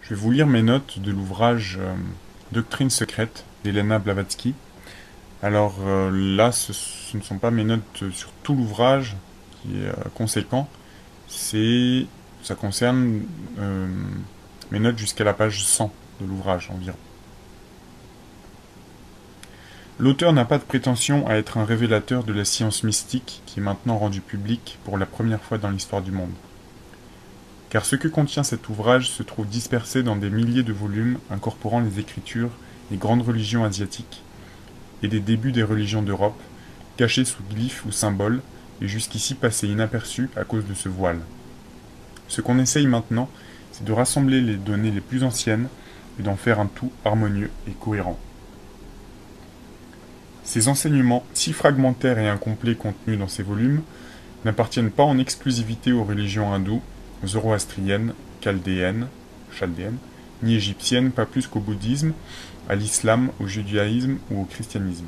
Je vais vous lire mes notes de l'ouvrage Doctrine secrète d'Elena Blavatsky. Alors là, ce ne sont pas mes notes sur tout l'ouvrage, qui est conséquent. Ça concerne mes notes jusqu'à la page 100 de l'ouvrage environ. L'auteur n'a pas de prétention à être un révélateur de la science mystique qui est maintenant rendue publique pour la première fois dans l'histoire du monde. Car ce que contient cet ouvrage se trouve dispersé dans des milliers de volumes incorporant les écritures des grandes religions asiatiques et des débuts des religions d'Europe, cachés sous glyphes ou symboles et jusqu'ici passés inaperçus à cause de ce voile. Ce qu'on essaye maintenant, c'est de rassembler les données les plus anciennes et d'en faire un tout harmonieux et cohérent. Ces enseignements, si fragmentaires et incomplets contenus dans ces volumes, n'appartiennent pas en exclusivité aux religions hindoues, zoroastriennes, chaldéennes, ni égyptiennes, pas plus qu'au bouddhisme, à l'islam, au judaïsme ou au christianisme.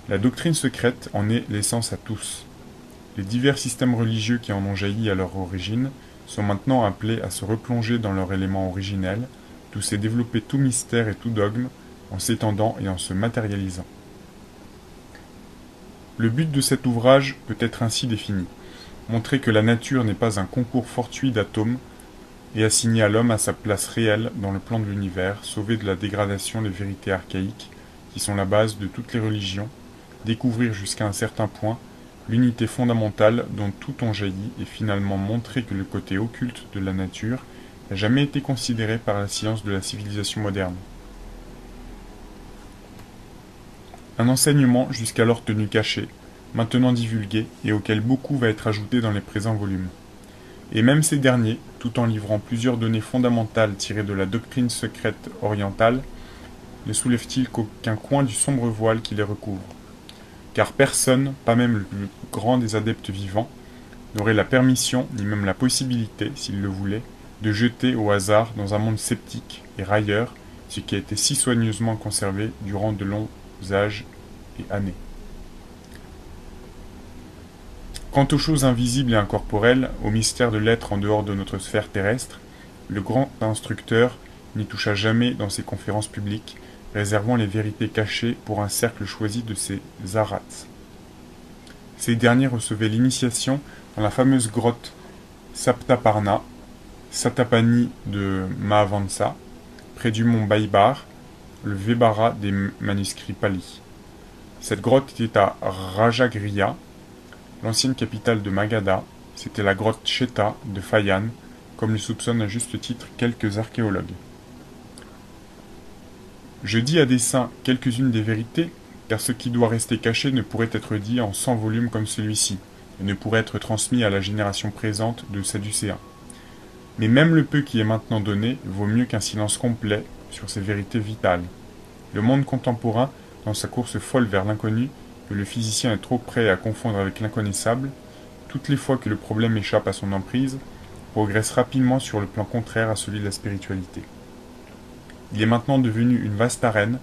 La doctrine secrète en est l'essence à tous. Les divers systèmes religieux qui en ont jailli à leur origine sont maintenant appelés à se replonger dans leur élément originel, d'où s'est développé tout mystère et tout dogme, en s'étendant et en se matérialisant. Le but de cet ouvrage peut être ainsi défini: montrer que la nature n'est pas un concours fortuit d'atomes, et assigner à l'homme à sa place réelle dans le plan de l'univers, sauver de la dégradation les vérités archaïques, qui sont la base de toutes les religions, découvrir jusqu'à un certain point l'unité fondamentale dont tout en jaillit, et finalement montrer que le côté occulte de la nature n'a jamais été considéré par la science de la civilisation moderne. Un enseignement jusqu'alors tenu caché, maintenant divulgué, et auquel beaucoup va être ajouté dans les présents volumes. Et même ces derniers, tout en livrant plusieurs données fondamentales tirées de la doctrine secrète orientale, ne soulèvent-ils qu'aucun coin du sombre voile qui les recouvre. Car personne, pas même le plus grand des adeptes vivants, n'aurait la permission, ni même la possibilité, s'il le voulait, de jeter au hasard dans un monde sceptique et railleur ce qui a été si soigneusement conservé durant de longs âges et années. Quant aux choses invisibles et incorporelles, aux mystères de l'être en dehors de notre sphère terrestre, le grand instructeur n'y toucha jamais dans ses conférences publiques, réservant les vérités cachées pour un cercle choisi de ses arhats. Ces derniers recevaient l'initiation dans la fameuse grotte Saptaparna, Satapani de Mahavansa, près du mont Baibar, le Vebara des manuscrits Pali. Cette grotte était à Rajagriha, l'ancienne capitale de Magadha. C'était la grotte Cheta de Fayan, comme le soupçonnent à juste titre quelques archéologues. Je dis à dessein quelques-unes des vérités, car ce qui doit rester caché ne pourrait être dit en 100 volumes comme celui-ci, et ne pourrait être transmis à la génération présente de Sadducéens. Mais même le peu qui est maintenant donné vaut mieux qu'un silence complet sur ces vérités vitales. Le monde contemporain, dans sa course folle vers l'inconnu, que le physicien est trop prêt à confondre avec l'inconnaissable, toutes les fois que le problème échappe à son emprise, progresse rapidement sur le plan contraire à celui de la spiritualité. Il est maintenant devenu une vaste arène,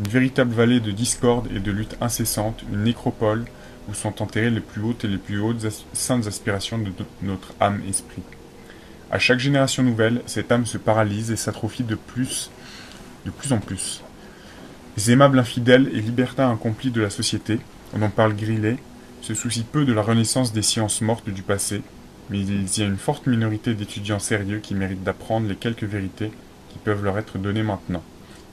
une véritable vallée de discorde et de lutte incessante, une nécropole où sont enterrées les plus hautes et les plus hautes saintes aspirations de notre âme-esprit. À chaque génération nouvelle, cette âme se paralyse et s'atrophie de plus en plus. Les aimables infidèles et libertins incomplis de la société, on en parle Grillet, se soucient peu de la renaissance des sciences mortes du passé, mais il y a une forte minorité d'étudiants sérieux qui méritent d'apprendre les quelques vérités qui peuvent leur être données maintenant.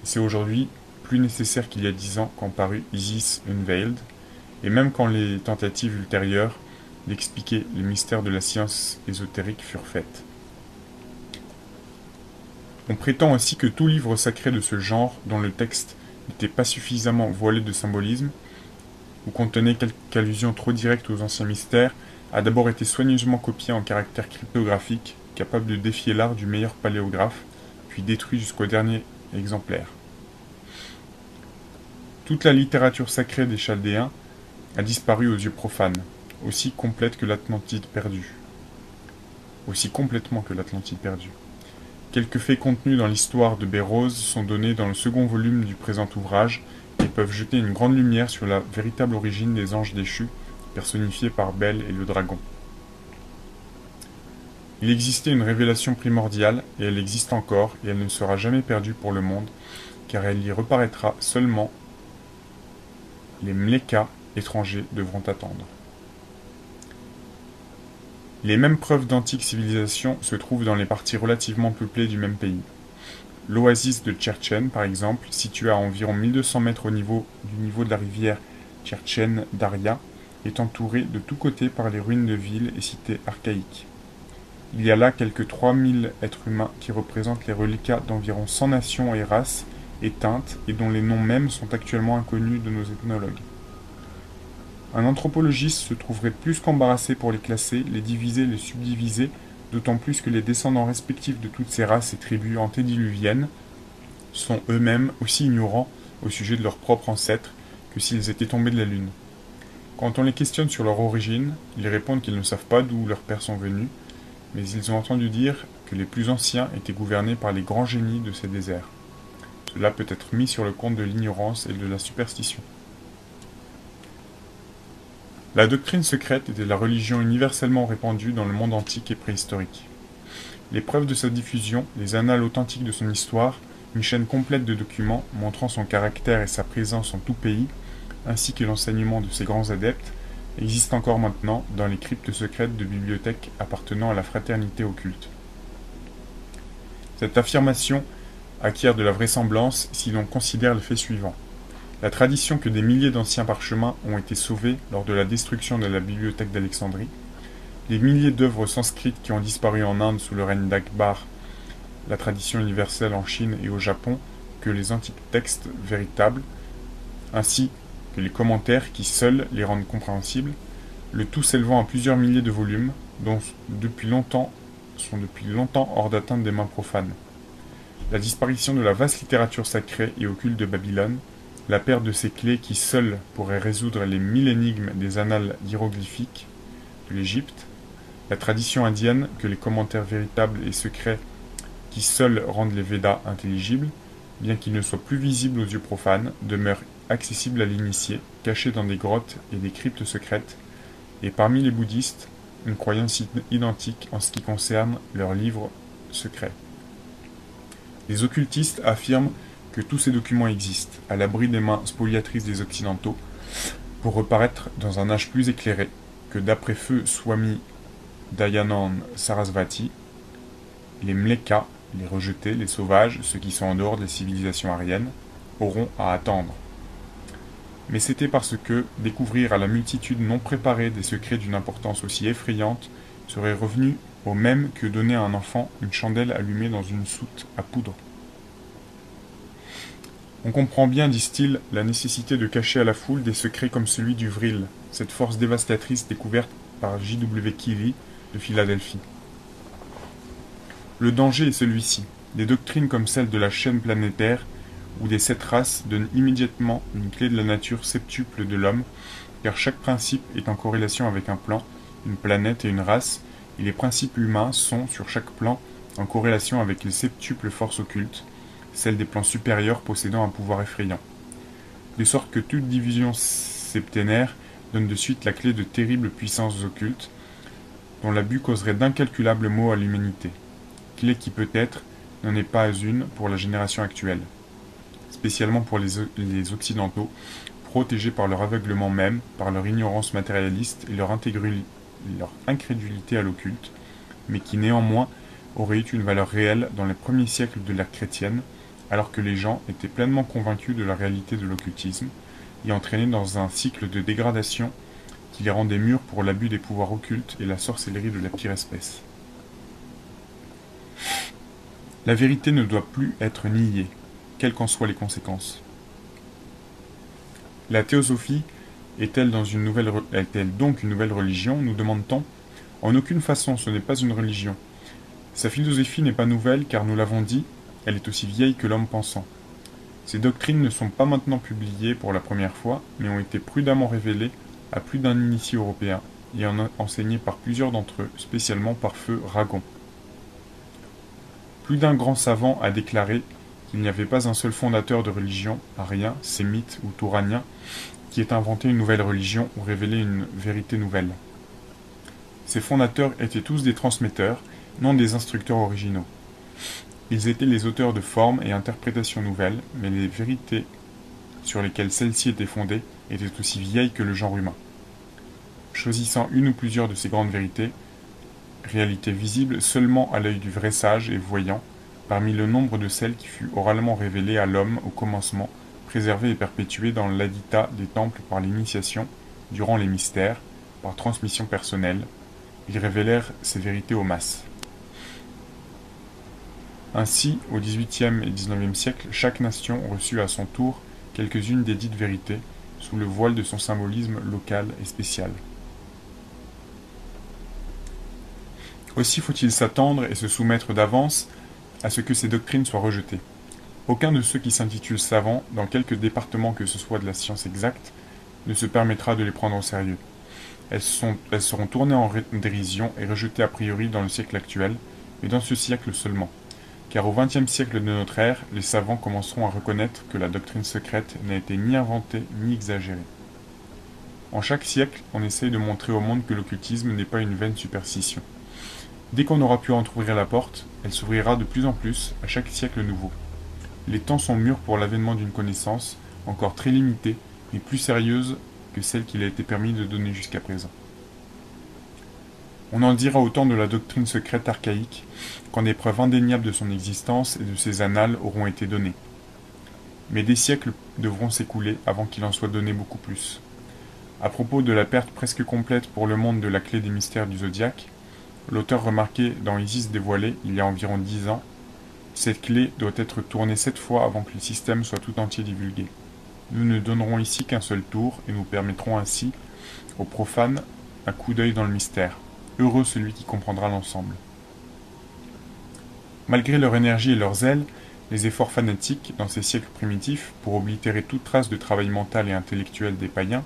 Et c'est aujourd'hui plus nécessaire qu'il y a 10 ans quand parut Isis Unveiled, et même quand les tentatives ultérieures d'expliquer les mystères de la science ésotérique furent faites. On prétend aussi que tout livre sacré de ce genre, dont le texte n'était pas suffisamment voilé de symbolisme, ou contenait quelque allusion trop directe aux anciens mystères, a d'abord été soigneusement copié en caractères cryptographiques, capable de défier l'art du meilleur paléographe, puis détruit jusqu'au dernier exemplaire. Toute la littérature sacrée des Chaldéens a disparu aux yeux profanes, aussi complète que l'Atlantide perdue. Aussi complètement que l'Atlantide perdue. Quelques faits contenus dans l'histoire de Bérose sont donnés dans le second volume du présent ouvrage et peuvent jeter une grande lumière sur la véritable origine des anges déchus, personnifiés par Bel et le dragon. Il existait une révélation primordiale, et elle existe encore, et elle ne sera jamais perdue pour le monde, car elle y reparaîtra seulement. Les Mlecas étrangers devront attendre. Les mêmes preuves d'antique civilisation se trouvent dans les parties relativement peuplées du même pays. L'oasis de Tchertchen, par exemple, située à environ 1200 mètres du niveau de la rivière Tchertchen Daria, est entourée de tous côtés par les ruines de villes et cités archaïques. Il y a là quelques 3000 êtres humains qui représentent les reliquats d'environ 100 nations et races éteintes et dont les noms mêmes sont actuellement inconnus de nos ethnologues. Un anthropologiste se trouverait plus qu'embarrassé pour les classer, les diviser, les subdiviser, d'autant plus que les descendants respectifs de toutes ces races et tribus antédiluviennes sont eux-mêmes aussi ignorants au sujet de leurs propres ancêtres que s'ils étaient tombés de la Lune. Quand on les questionne sur leur origine, ils répondent qu'ils ne savent pas d'où leurs pères sont venus, mais ils ont entendu dire que les plus anciens étaient gouvernés par les grands génies de ces déserts. Cela peut être mis sur le compte de l'ignorance et de la superstition. La doctrine secrète était la religion universellement répandue dans le monde antique et préhistorique. Les preuves de sa diffusion, les annales authentiques de son histoire, une chaîne complète de documents montrant son caractère et sa présence en tout pays, ainsi que l'enseignement de ses grands adeptes, existent encore maintenant dans les cryptes secrètes de bibliothèques appartenant à la fraternité occulte. Cette affirmation acquiert de la vraisemblance si l'on considère le fait suivant. La tradition que des milliers d'anciens parchemins ont été sauvés lors de la destruction de la bibliothèque d'Alexandrie, les milliers d'œuvres sanskrites qui ont disparu en Inde sous le règne d'Akbar, la tradition universelle en Chine et au Japon, que les antiques textes véritables, ainsi que les commentaires qui seuls les rendent compréhensibles, le tout s'élevant à plusieurs milliers de volumes, dont sont depuis longtemps hors d'atteinte des mains profanes. La disparition de la vaste littérature sacrée et occulte de Babylone, la perte de ces clés qui seules pourraient résoudre les 1000 énigmes des annales hiéroglyphiques de l'Égypte, la tradition indienne que les commentaires véritables et secrets qui seuls rendent les Védas intelligibles, bien qu'ils ne soient plus visibles aux yeux profanes, demeurent accessibles à l'initié, cachés dans des grottes et des cryptes secrètes, et parmi les bouddhistes, une croyance identique en ce qui concerne leurs livres secrets. Les occultistes affirment que tous ces documents existent, à l'abri des mains spoliatrices des Occidentaux, pour reparaître dans un âge plus éclairé, que d'après feu Swami Dayanand Sarasvati, les Mlecas, les rejetés, les sauvages, ceux qui sont en dehors des civilisations ariennes, auront à attendre. Mais c'était parce que découvrir à la multitude non préparée des secrets d'une importance aussi effrayante serait revenu au même que donner à un enfant une chandelle allumée dans une soute à poudre. On comprend bien, disent-ils, la nécessité de cacher à la foule des secrets comme celui du vril, cette force dévastatrice découverte par J.W. Keely de Philadelphie. Le danger est celui-ci. Des doctrines comme celle de la chaîne planétaire ou des 7 races donnent immédiatement une clé de la nature septuple de l'homme, car chaque principe est en corrélation avec un plan, une planète et une race, et les principes humains sont, sur chaque plan, en corrélation avec les septuples forces occultes, celles des plans supérieurs possédant un pouvoir effrayant. De sorte que toute division septénaire donne de suite la clé de terribles puissances occultes, dont l'abus causerait d'incalculables maux à l'humanité. Clé qui peut-être n'en est pas une pour la génération actuelle, spécialement pour les Occidentaux, protégés par leur aveuglement même, par leur ignorance matérialiste et leur incrédulité à l'occulte, mais qui néanmoins auraient eu une valeur réelle dans les premiers siècles de l'ère chrétienne, alors que les gens étaient pleinement convaincus de la réalité de l'occultisme, et entraînés dans un cycle de dégradation qui les rendait mûrs pour l'abus des pouvoirs occultes et la sorcellerie de la pire espèce. La vérité ne doit plus être niée, quelles qu'en soient les conséquences. La théosophie est-elle donc une nouvelle religion, nous demande-t-on? En aucune façon, ce n'est pas une religion. Sa philosophie n'est pas nouvelle, car nous l'avons dit, elle est aussi vieille que l'homme pensant. Ces doctrines ne sont pas maintenant publiées pour la première fois, mais ont été prudemment révélées à plus d'un initié européen, et enseignées par plusieurs d'entre eux, spécialement par feu Ragon. Plus d'un grand savant a déclaré qu'il n'y avait pas un seul fondateur de religion, arien, sémite ou touranien, qui ait inventé une nouvelle religion ou révélé une vérité nouvelle. Ces fondateurs étaient tous des transmetteurs, non des instructeurs originaux. Ils étaient les auteurs de formes et interprétations nouvelles, mais les vérités sur lesquelles celles-ci étaient fondées étaient aussi vieilles que le genre humain. Choisissant une ou plusieurs de ces grandes vérités, réalité visible seulement à l'œil du vrai sage et voyant, parmi le nombre de celles qui fut oralement révélée à l'homme au commencement, préservée et perpétuée dans l'habitat des temples par l'initiation, durant les mystères, par transmission personnelle, ils révélèrent ces vérités aux masses. Ainsi, au XVIIIe et XIXe siècle, chaque nation reçut à son tour quelques-unes des dites vérités, sous le voile de son symbolisme local et spécial. Aussi faut-il s'attendre et se soumettre d'avance à ce que ces doctrines soient rejetées. Aucun de ceux qui s'intitulent savants, dans quelque département que ce soit de la science exacte, ne se permettra de les prendre au sérieux. Elles seront tournées en dérision et rejetées a priori dans le siècle actuel, mais dans ce siècle seulement. Car au XXe siècle de notre ère, les savants commenceront à reconnaître que la doctrine secrète n'a été ni inventée ni exagérée. En chaque siècle, on essaye de montrer au monde que l'occultisme n'est pas une vaine superstition. Dès qu'on aura pu entrouvrir la porte, elle s'ouvrira de plus en plus à chaque siècle nouveau. Les temps sont mûrs pour l'avènement d'une connaissance, encore très limitée, mais plus sérieuse que celle qu'il a été permis de donner jusqu'à présent. On en dira autant de la doctrine secrète archaïque, quand des preuves indéniables de son existence et de ses annales auront été données. Mais des siècles devront s'écouler avant qu'il en soit donné beaucoup plus. À propos de la perte presque complète pour le monde de la clé des mystères du zodiaque, l'auteur remarquait dans Isis dévoilé, il y a environ 10 ans, cette clé doit être tournée 7 fois avant que le système soit tout entier divulgué. Nous ne donnerons ici qu'un seul tour et nous permettrons ainsi aux profanes un coup d'œil dans le mystère. Heureux celui qui comprendra l'ensemble. Malgré leur énergie et leur zèle, les efforts fanatiques dans ces siècles primitifs pour oblitérer toute trace de travail mental et intellectuel des païens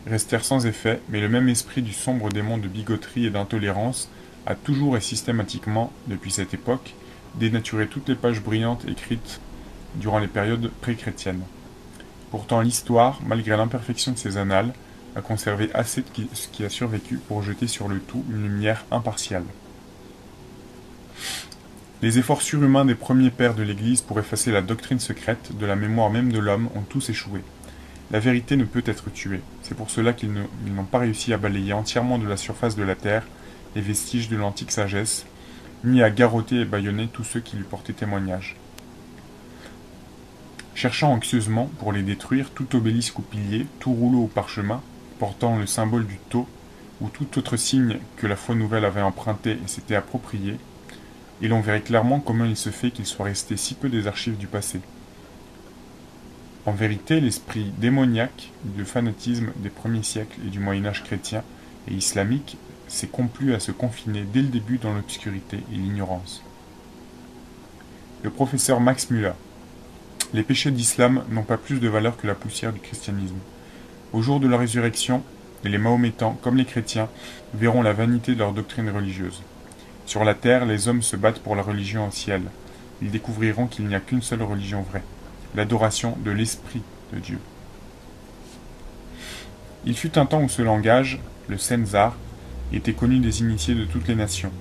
restèrent sans effet, mais le même esprit du sombre démon de bigoterie et d'intolérance a toujours et systématiquement, depuis cette époque, dénaturé toutes les pages brillantes écrites durant les périodes pré-chrétiennes. Pourtant l'histoire, malgré l'imperfection de ses annales, a conservé assez de ce qui a survécu pour jeter sur le tout une lumière impartiale. Les efforts surhumains des premiers pères de l'Église pour effacer la doctrine secrète de la mémoire même de l'homme ont tous échoué. La vérité ne peut être tuée. C'est pour cela qu'ils n'ont pas réussi à balayer entièrement de la surface de la terre les vestiges de l'antique sagesse, ni à garrotter et bâillonner tous ceux qui lui portaient témoignage. Cherchant anxieusement, pour les détruire, tout obélisque ou pilier, tout rouleau ou parchemin, portant le symbole du tau, ou tout autre signe que la foi nouvelle avait emprunté et s'était approprié, et l'on verrait clairement comment il se fait qu'il soit resté si peu des archives du passé. En vérité, l'esprit démoniaque du fanatisme des premiers siècles et du Moyen-Âge chrétien et islamique s'est complu à se confiner dès le début dans l'obscurité et l'ignorance. Le professeur Max Müller. Les péchés d'islam n'ont pas plus de valeur que la poussière du christianisme. Au jour de la résurrection, les Mahométans, comme les chrétiens, verront la vanité de leur doctrine religieuse. Sur la terre, les hommes se battent pour la religion au ciel. Ils découvriront qu'il n'y a qu'une seule religion vraie, l'adoration de l'Esprit de Dieu. Il fut un temps où ce langage, le Senzar, était connu des initiés de toutes les nations,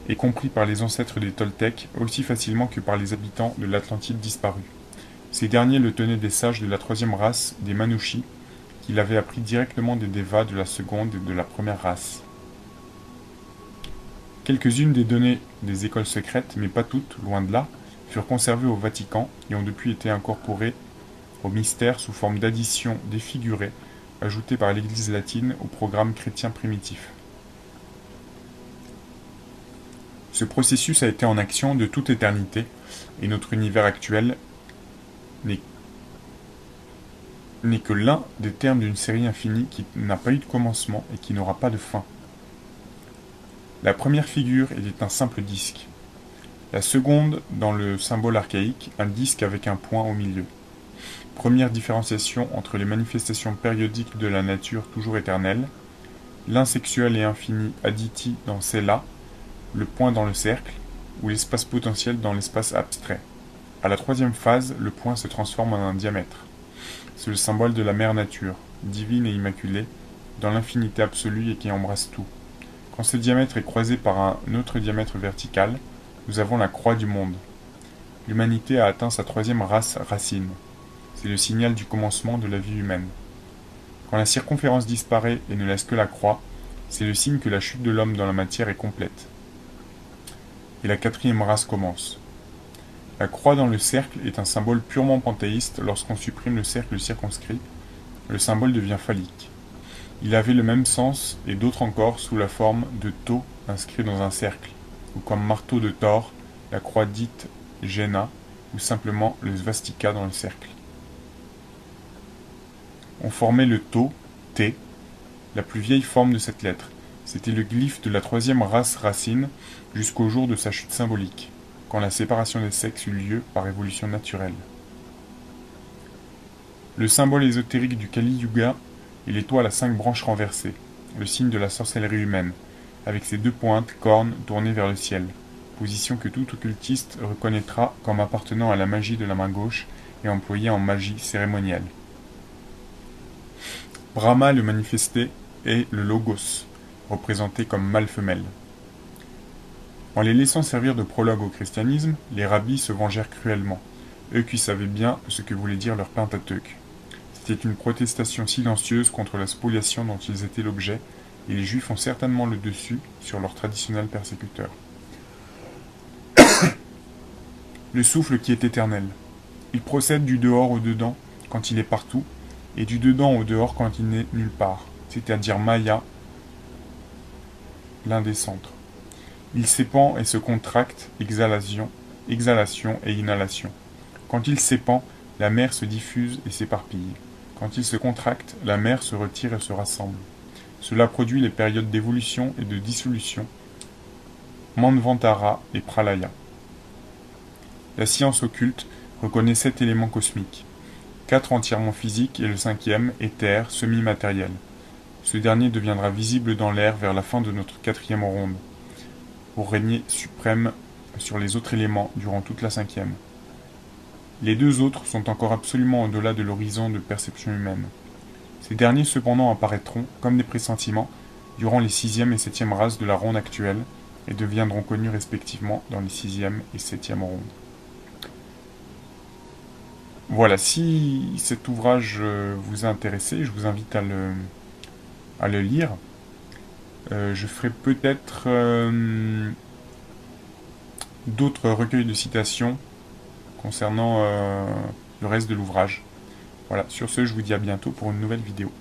et compris par les ancêtres des Toltecs aussi facilement que par les habitants de l'Atlantide disparue. Ces derniers le tenaient des sages de la troisième race, des Manouchis, qui l'avaient appris directement des Devas de la seconde et de la première race. Quelques-unes des données des écoles secrètes, mais pas toutes, loin de là, furent conservées au Vatican et ont depuis été incorporées au mystère sous forme d'additions défigurées, ajoutées par l'Église latine au programme chrétien primitif. Ce processus a été en action de toute éternité, et notre univers actuel n'est que l'un des termes d'une série infinie qui n'a pas eu de commencement et qui n'aura pas de fin. La première figure était un simple disque. La seconde, dans le symbole archaïque, un disque avec un point au milieu. Première différenciation entre les manifestations périodiques de la nature toujours éternelle, l'insexuel et infini Aditi dans Sela, le point dans le cercle, ou l'espace potentiel dans l'espace abstrait. À la troisième phase, le point se transforme en un diamètre. C'est le symbole de la mère nature, divine et immaculée, dans l'infinité absolue et qui embrasse tout. Quand ce diamètre est croisé par un autre diamètre vertical, nous avons la croix du monde. L'humanité a atteint sa troisième race racine. C'est le signal du commencement de la vie humaine. Quand la circonférence disparaît et ne laisse que la croix, c'est le signe que la chute de l'homme dans la matière est complète. Et la quatrième race commence. La croix dans le cercle est un symbole purement panthéiste. Lorsqu'on supprime le cercle circonscrit, le symbole devient phallique. Il avait le même sens et d'autres encore sous la forme de tau inscrit dans un cercle, ou comme marteau de Thor, la croix dite Jena, ou simplement le svastika dans le cercle. On formait le tau, T, la plus vieille forme de cette lettre. C'était le glyphe de la troisième race racine jusqu'au jour de sa chute symbolique, quand la séparation des sexes eut lieu par évolution naturelle. Le symbole ésotérique du Kali Yuga est l'étoile à 5 branches renversées, le signe de la sorcellerie humaine, avec ses 2 pointes, cornes, tournées vers le ciel, position que tout occultiste reconnaîtra comme appartenant à la magie de la main gauche et employée en magie cérémonielle. Brahma le manifesté est le logos, représenté comme mâle femelle. En les laissant servir de prologue au christianisme, les rabbis se vengèrent cruellement, eux qui savaient bien ce que voulait dire leur Pentateuque. C'était une protestation silencieuse contre la spoliation dont ils étaient l'objet, et les Juifs ont certainement le dessus sur leurs traditionnels persécuteurs. Le souffle qui est éternel. Il procède du dehors au dedans quand il est partout, et du dedans au dehors quand il n'est nulle part, c'est-à-dire Maya, l'un des centres. Il s'épand et se contracte, exhalation et inhalation. Quand il s'épand, la mer se diffuse et s'éparpille. Quand il se contracte, la mer se retire et se rassemble. Cela produit les périodes d'évolution et de dissolution, Manvantara et Pralaya. La science occulte reconnaît 7 éléments cosmiques, 4 entièrement physiques et le 5e, éther, semi-matériel. Ce dernier deviendra visible dans l'air vers la fin de notre 4e ronde, pour régner suprême sur les autres éléments durant toute la 5e. Les 2 autres sont encore absolument au-delà de l'horizon de perception humaine. Ces derniers cependant apparaîtront, comme des pressentiments, durant les 6e et 7e races de la ronde actuelle, et deviendront connus respectivement dans les 6e et 7e rondes. Voilà, si cet ouvrage vous a intéressé, je vous invite à le lire. Je ferai peut-être d'autres recueils de citations concernant le reste de l'ouvrage. Voilà, sur ce, je vous dis à bientôt pour une nouvelle vidéo.